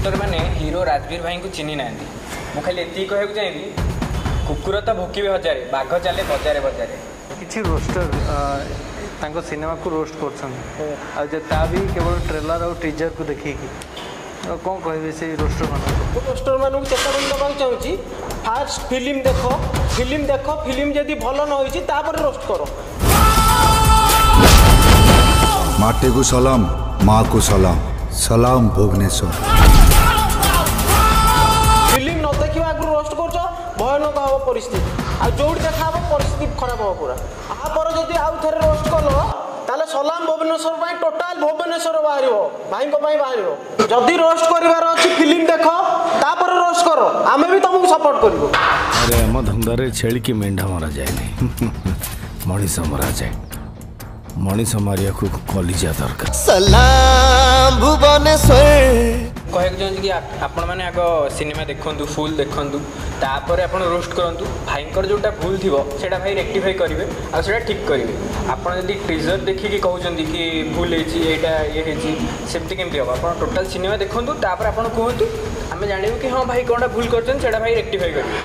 Roster मैंने hero Rajveer भाई को चिन्ह ना मुझे खाली ये कहूँ चाहिए कुकुर तो भोकिबे हजारे बाघ चले बजारे बजारे किसी रोस्टर सिनेमा को रोस्ट कर भी केवल ट्रेलर और टीजर को देखिए कौन कहे से रोस्टर मानू चेतावनी देवाक चाहूँगी फास्ट फिल्म देख फिल्म जदि भल न होपर रोस्ट कर माटी को सलाम माँ को सलाम सलाम भुवनेश्वर फिल्म न देखा आगु रोस्ट कर भयानक हम परिस्थिति आ जो देखा परिस्थिति खराब हम पूरा आपर जब आउ थे रोस्ट कल ताले सलाम भुवनेश्वर टोटाल भुवनेश्वर बाहर भाई बाहर जदि रोस्ट करार अच्छी फिल्म देख तापर रोस्ट कर आम भी तुमको सपोर्ट कर अरे आम धंदारे छेली की मेंढा मरा जाए मनीष मरा जाए मनीष मारिया को कलिजा दरकार सलाम भुवनेश्वर कहूँ चाहूँगी कि आपण मैंने आग सिनेमा देखु फुल देखु तापर आप रोस्ट करूँ भाईकर जोटा भूल थी से भाई रेक्टिफाई करेंगे आटा ठीक करेंगे आपड़ जब ट्रिजर देखिए कहते कि भूल होटा ये सेमती केमती हम आप टोटाल सिनेमा देखूँ तापर आप कहतु आम जानू कि हाँ भाई कौन भूल कर भाई रेक्टिफाई करेंगे।